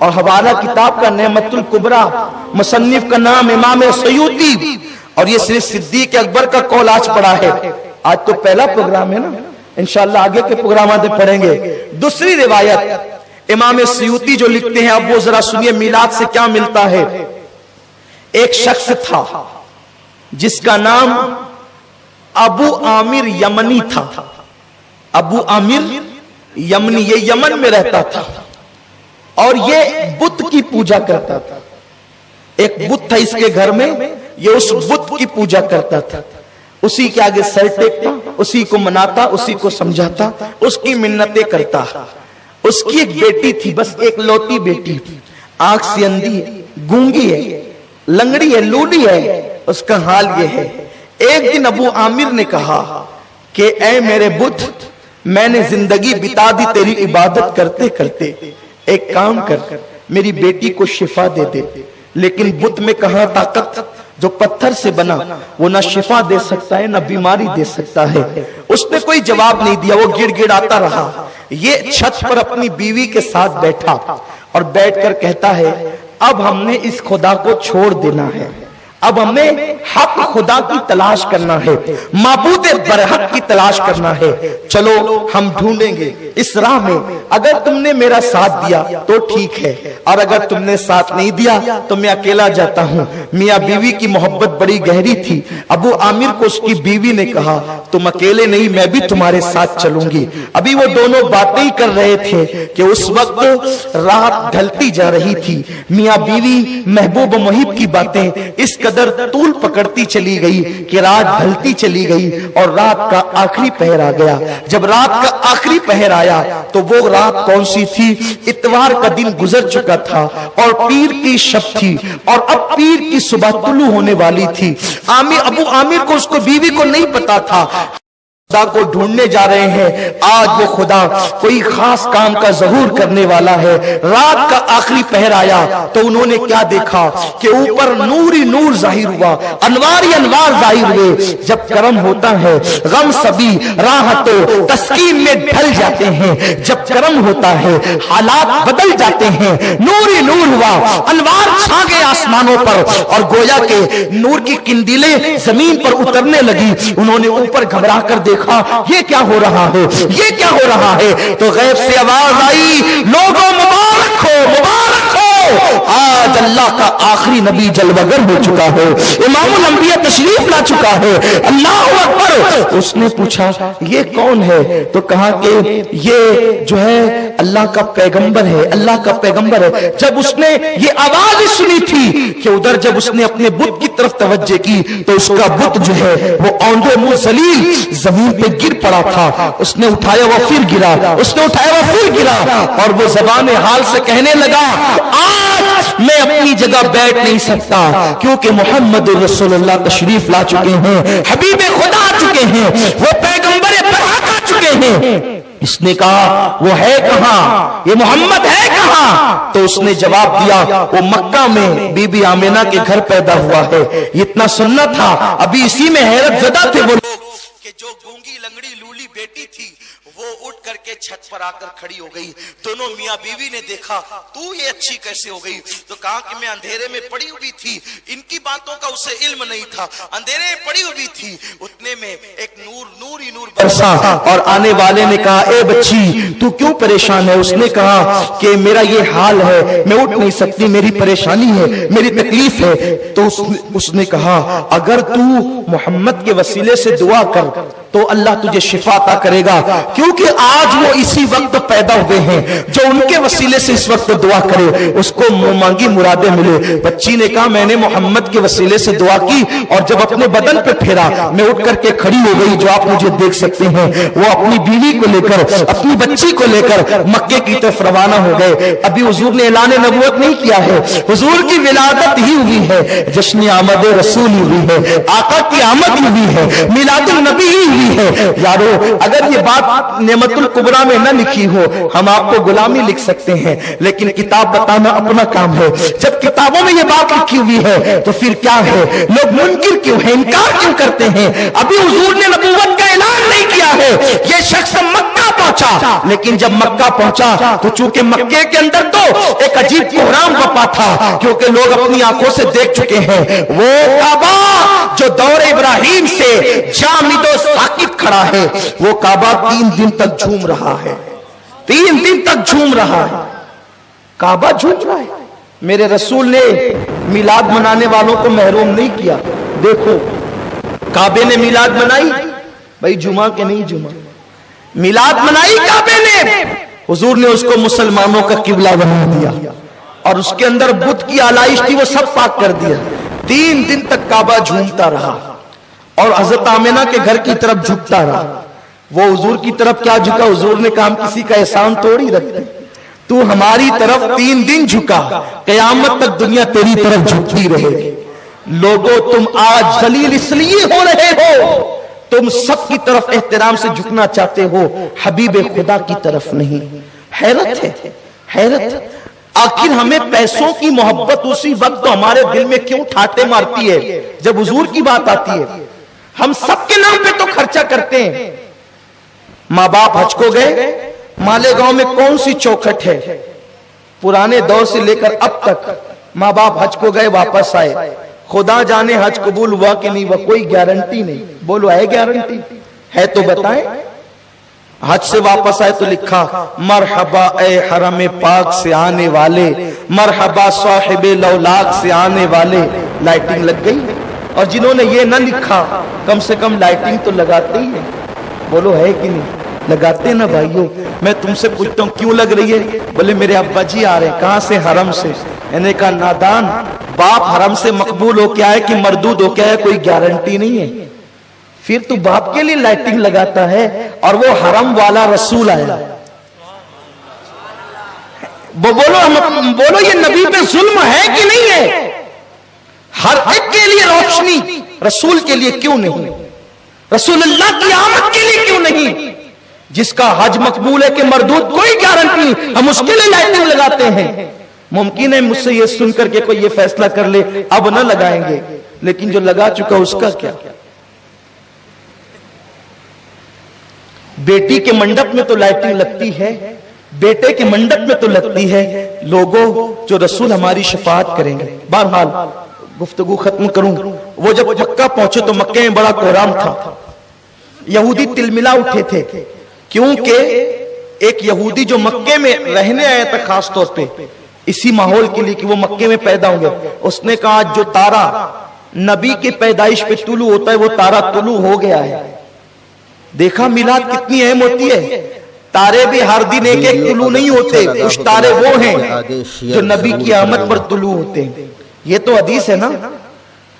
اور حوالہ کتاب کا نعمت الکبریٰ، مصنف کا نام امام سیوطی، اور یہ صرف صدیق اکبر کا قول آج پڑھا ہے۔ آج تو پہلا پروگرام ہے نا، انشاءاللہ آگے کے پروگرامات پڑھیں گے۔ دوسری روایت امام سیوطی جو لکھتے ہیں، اب وہ ذرا سنیے میلاد سے کیا ملتا ہے۔ ایک شخص تھا جس کا نام ابو عامر یمنی تھا۔ ابو عامر یمنی، یہ یمن میں رہتا تھا اور یہ بت کی پوجا کرتا تھا۔ ایک بت تھا اس کے گھر میں، یہ اس بت کی پوجا کرتا تھا، اسی کے آگے سر ٹیکتا، اسی کو مناتا، اسی کو سمجھاتا، اس کی منتیں کرتا۔ اس کی ایک بیٹی تھی، بس ایک لوتی بیٹی، آنکھ سے اندھی ہے، گونگی ہے، لنگڑی ہے، لولی ہے۔ اس کا حال یہ ہے، ایک دن ابو عامر نے کہا کہ اے میرے بت، میں نے زندگی بتا دی تیری عبادت کرتے کرتے، ایک کام کر، میری بیٹی کو شفا دے دے۔ لیکن بت میں کہاں طاقت، جو پتھر سے بنا وہ نہ شفا دے سکتا ہے نہ بیماری دے سکتا ہے۔ اس نے کوئی جواب نہیں دیا، وہ گڑ گڑ آتا رہا۔ یہ چھت پر اپنی بیوی کے ساتھ بیٹھا اور بیٹھ کر کہتا ہے اب ہم نے اس خدا کو چھوڑ دینا ہے، اب ہمیں حق خدا کی تلاش کرنا ہے، معبود برحق کی تلاش کرنا ہے۔ چلو ہم ڈھونڈیں گے اس راہ میں، اگر تم نے میرا ساتھ دیا تو ٹھیک ہے، اور اگر تم نے ساتھ نہیں دیا تو میں اکیلا جاتا ہوں۔ میاں بیوی کی محبت بڑی گہری تھی۔ ابو عامر کو اس کی بیوی نے کہا تم اکیلے نہیں، میں بھی تمہارے ساتھ چلوں گی۔ ابھی وہ دونوں باتیں کر رہے تھے کہ اس وقت رات ڈھلتی جا رہی تھی۔ میاں بیوی محبوب و محب کی باتیں اس قدر طول پکڑتی چلی گئی کہ رات ڈھلتی چلی گئی اور رات کا آخری پہر آ گیا۔ جب رات کا آخری پہر آیا تو وہ رات کون سی تھی؟ اتوار کا دن گزر چکا تھا اور پیر کی شب تھی، اور اب پیر کی صبح طلوع ہونے والی تھی۔ ابو عامر کو، اس کو بیوی کو نہیں پتا تھا خدا کو ڈھونڈنے جا رہے ہیں، آج وہ خدا کوئی خاص کام کا ظہور کرنے والا ہے۔ رات کا آخری پہر آیا تو انہوں نے کیا دیکھا کہ اوپر نور ہی نور ظاہر ہوا، انوار ہی انوار ظاہر ہوئے۔ جب کرم ہوتا ہے غم سبھی راحتوں تسکین میں ڈھل جاتے ہیں، جب کرم ہوتا ہے حالات بدل جاتے ہیں۔ نور ہی نور ہوا، انوار چھا گئے آسمانوں پر، اور گویا کہ نور کی قندیلیں زمین پر اترنے لگی۔ انہوں نے اوپر گھبرا کر دیکھا یہ کیا ہو رہا ہے، یہ کیا ہو رہا ہے؟ تو غیب سے آواز آئی لوگوں مبارک ہو، مبارک ہو، آج اللہ کا آخری نبی جلوگر ہو چکا ہے، امام الانبیاء تشریف لا چکا ہے۔ اللہ اکبر۔ اس نے پوچھا یہ کون ہے؟ تو کہا کہ یہ جو ہے اللہ کا پیغمبر ہے، اللہ کا پیغمبر ہے۔ جب اس نے یہ آواز سنی تھی کہ ادھر جب اس نے اپنے بت کی طرف توجہ کی تو اس کا بت جو ہے وہ اوندے منہ ذلیل زمین پہ گر پڑا تھا۔ اس نے اٹھایا وہ پھر گرا، اس نے اٹھایا وہ پھر گرا، اور وہ زبان حال سے کہنے لگا آج میں اپنی جگہ بیٹھ نہیں سکتا کیونکہ محمد رسول اللہ تشریف لا چکے ہیں، حبیب خدا آ چکے ہیں، وہ پیغمبر برحق آ چکے ہیں۔ اس نے کہا وہ ہے کہاں، یہ محمد ہے کہاں؟ تو اس نے جواب دیا وہ مکہ میں بی بی آمینہ کے گھر پیدا ہوا ہے۔ اتنا سننا تھا، ابھی اسی میں حیرت زدہ تھے وہ لوگ کہ جو گونگی لنگڑی لولی بیٹی تھی وہ اٹھ کر کے چھت پر آ کر کھڑی ہو گئی۔ دونوں میاں بیوی نے دیکھا تو یہ اچھی کیسے ہو گئی؟ تو کہا کہ میں اندھیرے میں پڑی ہوئی تھی، ان کی باتوں کا اسے علم نہیں تھا، اندھیرے میں پڑی ہوئی تھی، اتنے میں ایک نور نور ہی نور برسا، اور آنے والے نے کہا اے بچی تو کیوں پریشان ہے؟ اس نے کہا کہ میرا یہ حال ہے، میں اٹھ نہیں سکتی، میری پریشانی ہے، میری تکلیف ہے۔ تو اس نے کہا اگر تو محمد کے وسیلے سے دعا کر تو اللہ تجھے شفا عطا کرے گا، کیونکہ آج وہ اسی وقت پیدا ہوئے ہیں، جو ان کے وسیلے سے اس وقت دعا کرے اس کو مانگی مرادیں ملے۔ بچی نے کہا میں نے محمد کے وسیلے سے دعا کی، اور جب اپنے بدن پہ پھیرا میں اٹھ کر کے کھڑی ہو گئی، جو آپ مجھے دیکھ سکتے ہیں۔ وہ اپنی بیوی کو لے کر، اپنی بچی کو لے کر مکے کی طرف روانہ ہو گئے۔ ابھی حضور نے اعلان نبوت نہیں کیا ہے، حضور کی ولادت ہی ہوئی ہے، جشن آمد رسول ہی ہوئی ہے، آقا کی آمد ہی ہوئی ہے، میلاد النبی ہی ہوئی ہے۔ یارو اگر یہ بات نعمت الکبریٰ میں نہ لکھی ہو ہم آپ کو غلامی لکھ سکتے ہیں، لیکن کتاب بتانا اپنا کام ہے۔ جب کتابوں میں یہ بات لکھی ہوئی ہے تو پھر کیا ہے؟ لوگ منکر کیوں ہیں، انکار کیوں کرتے ہیں؟ ابھی حضور نے نبوت کا اعلان نہیں کیا کیا ہے. یہ شخص مکہ پہنچا, لیکن جب مکہ پہنچا تو چونکہ مکے کے اندر تو ایک عجیب کوہرام بپا تھا, کیونکہ لوگ اپنی آنکھوں سے دیکھ چکے ہیں وہ کعبہ جو دور ابراہیم سے جامد و ساکت کھڑا ہے, وہ کعبہ 3 دن تک جھوم رہا ہے. 3 دن تک جھوم رہا ہے, کعبہ جھوم رہا ہے. میرے رسول نے میلاد منانے والوں کو محروم نہیں کیا. دیکھو کعبے نے میلاد منائی, بھائی جمعہ کے نہیں جمعہ, میلاد منائی کعبے نے. حضور نے اس کو مسلمانوں کا قبلہ بنا دیا, اور اس کے اندر بت کی آلائش تھی وہ سب پاک کر دیا. 3 دن تک کعبہ جھومتا رہا, اور حضرت آمنہ کے گھر کی طرف جھکتا رہا. وہ حضور کی طرف کیا جھکا؟ حضور نے کہا ہم کسی کا احسان توڑی رکھتے, تو ہماری طرف 3 دن جھکا, قیامت تک دنیا تیری طرف جھکتی رہے گی. لوگوں تم آج ذلیل اس لیے ہو رہے ہو, تم سب کی طرف احترام سے جھکنا چاہتے ہو, حبیب خدا کی طرف نہیں. حیرت ہے, حیرت. آخر ہمیں پیسوں کی محبت اسی وقت تو ہمارے دل میں کیوں ٹھاٹے مارتی ہے جب حضور کی بات آتی ہے؟ ہم سب کے نام پہ تو خرچہ کرتے ہیں. ماں باپ حج کو گئے, مالیگاؤں میں کون سی چوکھٹ ہے پرانے دور سے لے کر اب تک؟ ماں باپ حج کو گئے واپس آئے, خدا جانے حج قبول ہوا کہ نہیں ہوا, کوئی گارنٹی نہیں. بولو ہے گارنٹی؟ ہے تو بتائیں. حج سے واپس آئے تو لکھا مرحبا اے حرم پاک سے آنے والے, مرحبا صاحب لولاک سے آنے والے. لائٹنگ لگ گئی. اور جنہوں نے یہ نہ لکھا کم سے کم لائٹنگ تو لگاتے ہی ہیں. بولو ہے کہ نہیں؟ لگاتے نا بھائیوں. میں تم سے پوچھتا ہوں کیوں لگ رہی ہے؟ بولے میرے ابا جی آ رہے ہیں. کہاں سے؟ حرم سے. میں نے کہا نادان, باپ حرم سے مقبول ہو کے آئے کہ مردود ہو کے آئے کوئی گارنٹی نہیں ہے. پھر تو باپ کے لیے لائٹنگ لگاتا ہے, اور وہ حرم والا رسول آیا. بولو یہ نبی پہ ظلم ہے کہ نہیں ہے؟ ہر ایک کے لیے روشنی, رسول کے لیے کیوں نہیں؟ رسول اللہ کی آمد کے لیے کیوں نہیں؟ جس کا حج مقبول ہے کہ مردود کوئی گارنٹی, ہم اس کے لیے لائٹنگ لگاتے ہیں. ممکن ہے مجھ سے یہ سن کر کے کوئی یہ فیصلہ کر لے اب نہ لگائیں گے, لیکن جو لگا چکا اس کا کیا؟ بیٹی کے منڈپ میں تو لائٹنگ لگتی ہے, بیٹے کے منڈپ میں تو لگتی ہے. لوگوں جو رسول ہماری شفاعت کریں گے. بہرحال گفتگو ختم کروں. وہ جب مکہ پہنچے تو مکہ میں بڑا کوہرام تھا. یہودی تلملا اٹھے تھے, کیونکہ ایک یہودی جو مکے میں رہنے آیا تھا خاص طور پہ اسی ماحول کے لیے کہ وہ مکے میں پیدا ہوں گے, اس نے کہا جو تارا نبی کی پیدائش پہ طلوع ہوتا ہے وہ تارا طلوع ہو گیا ہے. دیکھا میلاد کتنی اہم ہوتی ہے. تارے بھی ہر دن ایک ایک طلوع نہیں ہوتے, کچھ تارے وہ ہیں جو نبی کی آمد پر طلوع ہوتے ہیں. یہ تو حدیث ہے نا.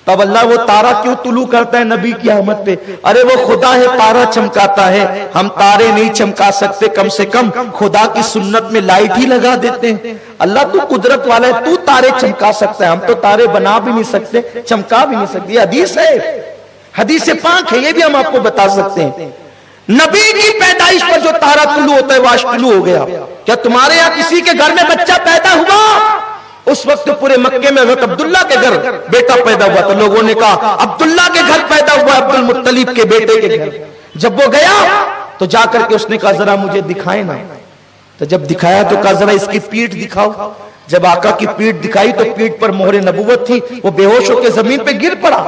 تب اللہ وہ تارا کیوں طلوع کرتا ہے نبی کی آمد پہ؟ ارے وہ خدا ہے, تارا چمکاتا ہے. ہم تارے نہیں چمکا سکتے, کم سے کم خدا کی سنت میں لائٹ ہی لگا دیتے ہیں. اللہ تو قدرت والا ہے, تو تارے چمکا سکتا ہے, ہم تو تارے بنا بھی نہیں سکتے, چمکا بھی نہیں سکتے. یہ حدیث ہے, حدیث پاک ہے, یہ بھی ہم آپ کو بتا سکتے ہیں. نبی کی پیدائش پر جو تارا طلوع ہوتا ہے وہ آج طلوع ہو گیا. کیا تمہارے یہاں کسی کے گھر میں بچہ پیدا ہوا؟ اس وقت پورے مکے میں حضرت عبداللہ کے گھر بیٹا پیدا ہوا تو لوگوں نے کہا عبداللہ کے گھر پیدا ہوا, عبد المطلب کے بیٹے کے گھر. جب وہ گیا تو جا کر کے اس نے کہا ذرا مجھے دکھائے نا. تو جب دکھایا تو کہا ذرا اس کی پیٹھ دکھاؤ. جب آقا کی پیٹھ دکھائی تو پیٹھ پر مہر نبوت تھی. وہ بے ہوش ہو کے زمین پہ گر پڑا,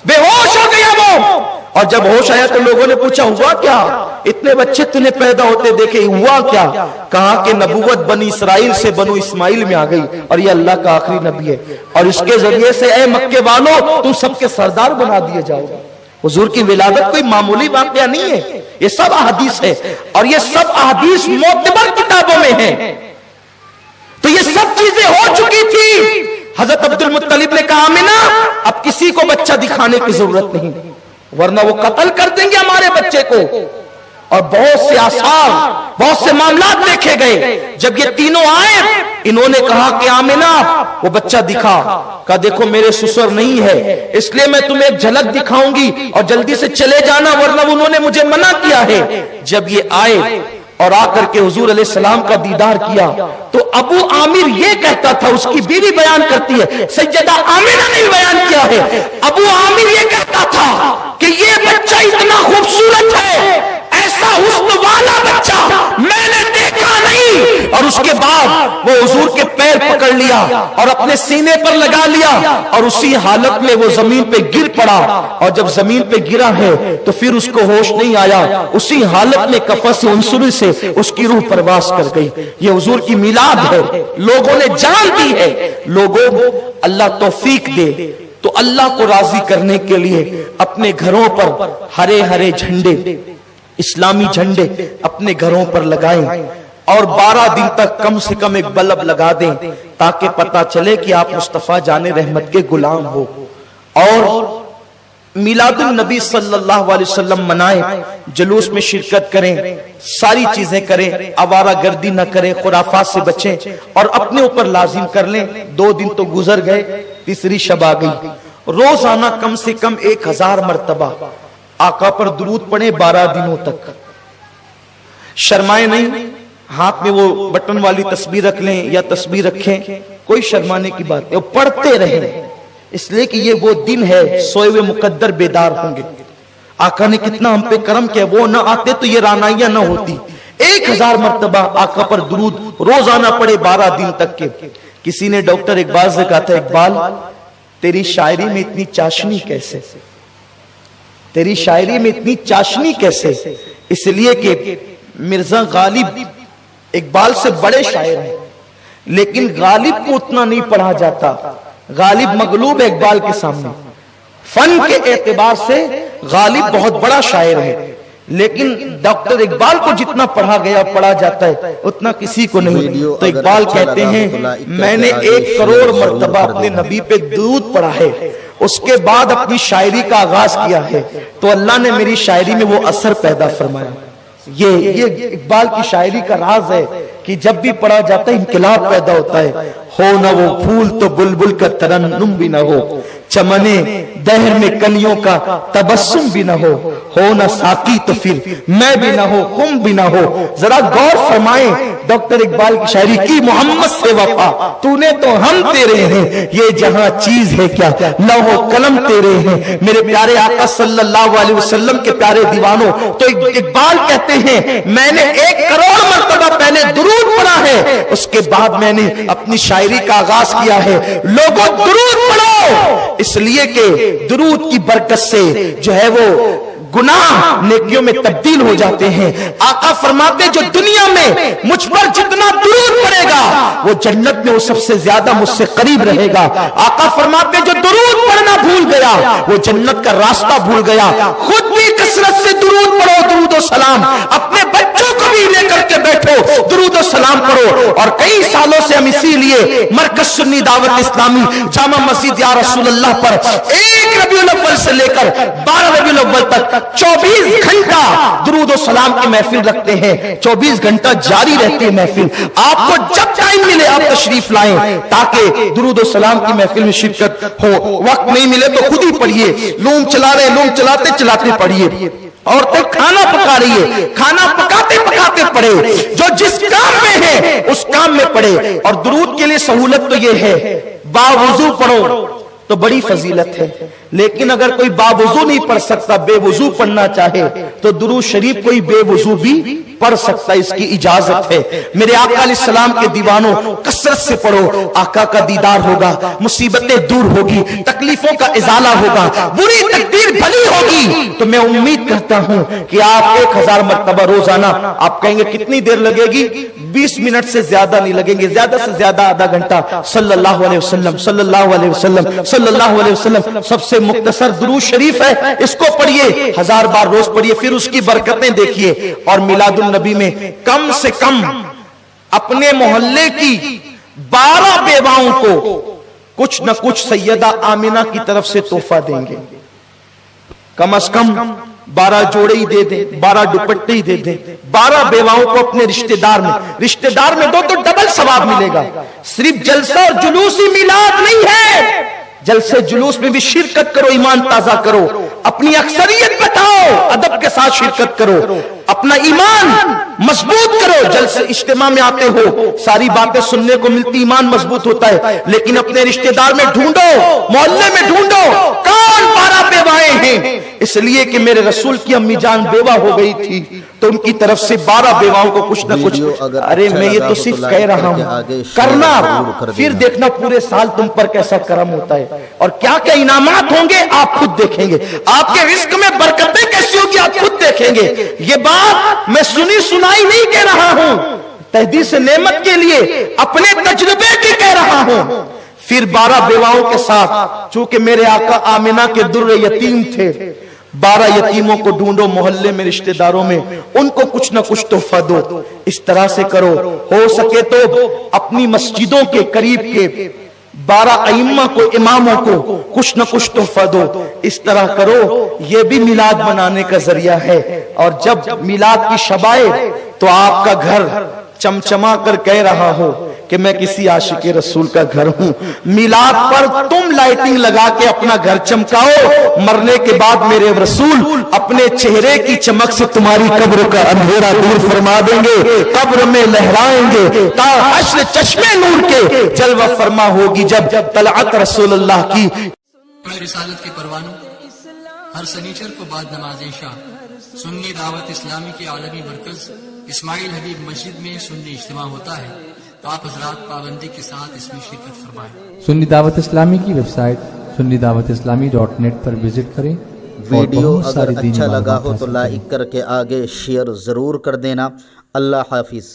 بے ہوش ہو گیا وہ. اور جب ہوش آیا تو لوگوں نے پوچھا ہوا کیا؟ اتنے بچے تمہیں پیدا ہوتے دیکھے, ہوا کیا؟ کہا کہ نبوت بنی اسرائیل سے بنو اسماعیل میں آ گئی, اور یہ اللہ کا آخری نبی ہے, اور اس کے ذریعے سے اے مکے والوں تم سب کے سردار بنا دیے جاؤ گے. حضور کی ولادت کوئی معمولی واقعہ نہیں ہے, یہ سب احادیث ہے, اور یہ سب احادیث معتبر کتابوں میں ہیں. تو یہ سب چیزیں ہو چکی تھی. حضرت عبد المطلب نے کہا آمنہ اب کسی کو بچہ دکھانے کی ضرورت نہیں, ورنہ وہ قتل کر دیں گے ہمارے بچے کو. اور بہت سے آثار, بہت سے معاملات دیکھے گئے. جب یہ تینوں آئے انہوں نے کہا کہ آمنہ وہ بچہ دکھا. کہا دیکھو میرے سسر نہیں ہے, اس لیے میں تمہیں ایک جھلک دکھاؤں گی اور جلدی سے چلے جانا, ورنہ انہوں نے مجھے منع کیا ہے. جب یہ آئے اور آ کر کے حضور علیہ السلام کا دیدار کیا تو ابو عامر یہ کہتا تھا, اس کی بیوی بیان کرتی ہے, سیدہ آمنہ نے بیان کیا ہے, ابو عامر یہ کہتا تھا کہ یہ بچہ اتنا خوبصورت ہے, اس کے بعد وہ حضور کے پیر پکڑ لیا اور اپنے سینے پر لگا لیا اور اسی حالت میں وہ زمین پہ گر پڑا، اور جب زمین پہ گرا ہے تو پھر اس کو ہوش نہیں آیا، اسی حالت میں کفس عنصری سے اس کی روح پرواز کر گئی۔ یہ حضور کی میلاد ہے، لوگوں نے جان دی ہے۔ لوگوں اللہ توفیق دے تو اللہ کو راضی کرنے کے لیے اپنے گھروں پر ہرے ہرے جھنڈے، اسلامی جھنڈے اپنے گھروں پر لگائیں، اور 12 دن تک کم سے کم ایک بلب لگا دیں تاکہ پتا چلے کہ آپ مصطفیٰ جان رحمت کے غلام ہو۔ اور میلاد النبی صلی اللہ علیہ وسلم منائیں، جلوس میں شرکت کریں، ساری چیزیں کریں، آوارہ گردی نہ کریں، خرافات سے بچیں، اور اپنے اوپر لازم کر لیں۔ 2 دن تو گزر گئے، تیسری شب آ گئی، روزانہ کم سے کم 1000 مرتبہ آقا پر درود پڑھیں 12 دنوں تک۔ شرمائیں نہیں، ہاتھ میں وہ بٹن والی تسبیح رکھ لیں یا تسبیح رکھیں، کوئی شرمانے کی بات نہیں، پڑھتے رہیں، اس لیے کہ یہ وہ دن ہے سوئے ہوئے مقدر بیدار ہوں گے۔ آقا نے کتنا ہم پہ کرم کیا، وہ نہ آتے تو یہ رانائیاں نہ ہوتی۔ 1000 مرتبہ آقا پر درود روزانہ پڑھے 12 دن تک کے۔ کسی نے ڈاکٹر اقبال سے کہا تھا، اقبال تیری شاعری میں اتنی چاشنی کیسے، تیری شاعری میں اتنی چاشنی کیسے؟ اس لیے کہ مرزا غالب اقبال سے بڑے شاعر ہیں، لیکن غالب کو اتنا نہیں پڑھا جاتا، غالب مغلوب ہے اقبال کے سامنے۔ فن کے اعتبار سے غالب بہت بڑا شاعر ہے، لیکن ڈاکٹر اقبال کو جتنا پڑھا گیا پڑھا جاتا ہے اتنا کسی کو نہیں۔ تو اقبال کہتے ہیں میں نے 1 کروڑ مرتبہ اپنے نبی پہ درود پڑھا ہے، اس کے بعد اپنی شاعری کا آغاز کیا ہے، تو اللہ نے میری شاعری میں وہ اثر پیدا فرمایا۔ یہ اقبال کی شاعری کا راز ہے کہ جب بھی پڑھا جاتا ہے انقلاب پیدا ہوتا ہے۔ ہو نہ وہ پھول تو بلبل کا ترنم بھی نہ ہو، چمنے دہر میں کلیوں کا تبسم بھی نہ ہو نہ ساقی تو پھر میں بھی نہ ہو، خم بھی نہ ہو۔ ذرا غور فرمائیں ڈاکٹر اقبال کی شاعری کی، محمد سے وفا تو نے تو ہم تیرے ہیں، یہ جہاں چیز ہے کیا لوح و قلم تیرے ہیں۔ میرے پیارے آقا صلی اللہ علیہ وسلم کے پیارے دیوانوں، تو اقبال کہتے ہیں میں نے 1 کروڑ مرتبہ پہلے درود پڑھا ہے، اس کے بعد میں نے اپنی شاعری کا آغاز کیا ہے۔ لوگوں درود پڑھو، اس لیے کہ درود کی برکت سے جو ہے وہ گناہ نیکیوں میں تبدیل ہو جاتے ہیں۔ آقا فرماتے جو دنیا میں مجھ پر جتنا درود پڑے گا وہ جنت میں وہ سب سے زیادہ مجھ سے قریب رہے گا۔ آقا فرماتے جو درود پڑھنا بھول گیا وہ جنت کا راستہ بھول گیا۔ خود بھی کثرت سے درود پڑھو، درود و سلام، اپنے بچوں کو بھی لے کر کے بیٹھو، درود و سلام پڑھو۔ اور کئی سالوں سے ہم اسی لیے مرکز سنی دعوت اسلامی جامع مسجد یا رسول اللہ پر 1 ربیع الاول سے لے کر 12 ربیع الاول تک 24 گھنٹہ درود و سلام کی محفل رکھتے ہیں۔ 24 گھنٹہ جاری رہتی ہے محفل، آپ کو جب ٹائم ملے آپ تشریف لائیں تاکہ درود و سلام کی محفل میں شرکت ہو۔ وقت نہیں ملے تو خود ہی پڑھیے، لوم چلا رہے لوم چلاتے چلاتے پڑھیے، عورتیں کھانا پکا رہی ہے کھانا پکاتے پکاتے پڑھے، جو جس کام میں ہے اس کام میں پڑھے۔ اور درود کے لیے سہولت تو یہ ہے باوضو پڑھو تو بڑی فضیلت ہے، لیکن اگر کوئی باوضو نہیں پڑھ سکتا، بے وضو پڑھنا چاہے تو درود شریف کوئی بے وضو بھی پڑھ سکتا، اس کی اجازت ہے۔ میرے آقا علیہ السلام کے دیوانوں کثرت سے پڑھو، آقا کا دیدار ہوگا، مصیبتیں دور ہوگی، تکلیفوں کا ازالہ ہوگا، بری تقدیر بھلی ہوگی۔ تو میں امید کرتا ہوں کہ آپ 1000 مرتبہ روزانہ، آپ کہیں گے کتنی دیر لگے گی؟ 20 منٹ سے زیادہ نہیں لگیں گے، زیادہ سے زیادہ آدھا گھنٹہ۔ صلی اللہ علیہ وسلم صلی اللہ علیہ وسلم صلی اللہ علیہ وسلم سب سے مختصر درود شریف ہے، اس کو پڑھیے، 1000 بار روز پڑھیے، پھر اس کی برکتیں دیکھیے۔ اور میلاد النبی میں کم سے کم اپنے محلے کی 12 بیواؤں کو کچھ نہ کچھ سیدہ آمنہ کی طرف سے تحفہ دیں گے، کم از کم 12 جوڑے ہی دے دیں، 12 دوپٹے ہی دے دیں، 12 بیواؤں کو اپنے رشتہ دار میں دو تو ڈبل ثواب ملے گا۔ صرف جلسہ اور جلوس ہی میلاد نہیں ہے، جلسے جلوس میں بھی شرکت کرو، ایمان تازہ کرو، اپنی اکثریت بتاؤ، ادب کے ساتھ شرکت کرو، اپنا ایمان مضبوط کرو۔ جلسے اجتماع میں آتے ہو، ساری باتیں سننے کو ملتی، ایمان مضبوط ہوتا ہے، لیکن اپنے رشتہ دار میں ڈھونڈو، محلے میں ڈھونڈو، کون 12 بیوائیں ہیں اس لیے کہ میرے رسول کی امی جان بیوہ ہو گئی تھی تو ان کی طرف سے 12 بیواؤں کو کچھ نہ کچھ، ارے میں یہ تو صرف کہہ رہا ہوں، کرنا پھر دیکھنا پورے سال تم پر کیسا کرم ہوتا ہے اور کیا کیا انعامات ہوں گے آپ خود دیکھیں گے، آپ کے رزق میں برکتیں کیسی ہوگی آپ خود دیکھیں گے۔ یہ بات میں سنی سنائی نہیں کہہ رہا ہوں، تحدیث نعمت کے لیے اپنے تجربے کی کہہ رہا ہوں۔ پھر 12 بیواؤں کے ساتھ، چونکہ میرے آقا آمنہ کے در یتیم تھے، 12 یتیموں کو ڈھونڈو محلے میں رشتہ داروں میں، ان کو کچھ نہ کچھ تحفہ دو، اس طرح سے کرو۔ ہو سکے تو اپنی مسجدوں کے قریب کے 12 ائمہ کو، اماموں کو کچھ نہ کچھ تحفہ دو، اس طرح کرو۔ یہ بھی میلاد منانے کا ذریعہ ہے، اور جب میلاد کی شب آئے تو آپ کا گھر چمچما کر کہہ رہا ہو کہ میں کسی عاشق رسول کا گھر ہوں، میلاد پر تم لائٹنگ لگا کے اپنا گھر چمکاؤ، مرنے کے بعد میرے رسول اپنے چہرے کی چمک سے تمہاری قبر کا اندھیرا دور فرما دیں گے، قبر میں لہرائیں گے تا حشر چشمے نور کے جلوہ فرما ہوگی جب طلعت رسول اللہ کی۔ رسالت کے پروانوں، ہر سنیچر کو بعد نماز عشاء سنی دعوت اسلامی کے عالمی مرکز اسماعیل حبیب مسجد میں سنی اجتماع ہوتا ہے، تو آپ حضرات پابندی کے ساتھ اس میں شرکت فرمائیں۔ سنی دعوت اسلامی کی ویب سائٹ sunnidawatIslami.net پر وزٹ کریں۔ ویڈیو اگر اچھا لگا ہو تو لائک کر کے آگے شیئر ضرور کر دینا۔ اللہ حافظ۔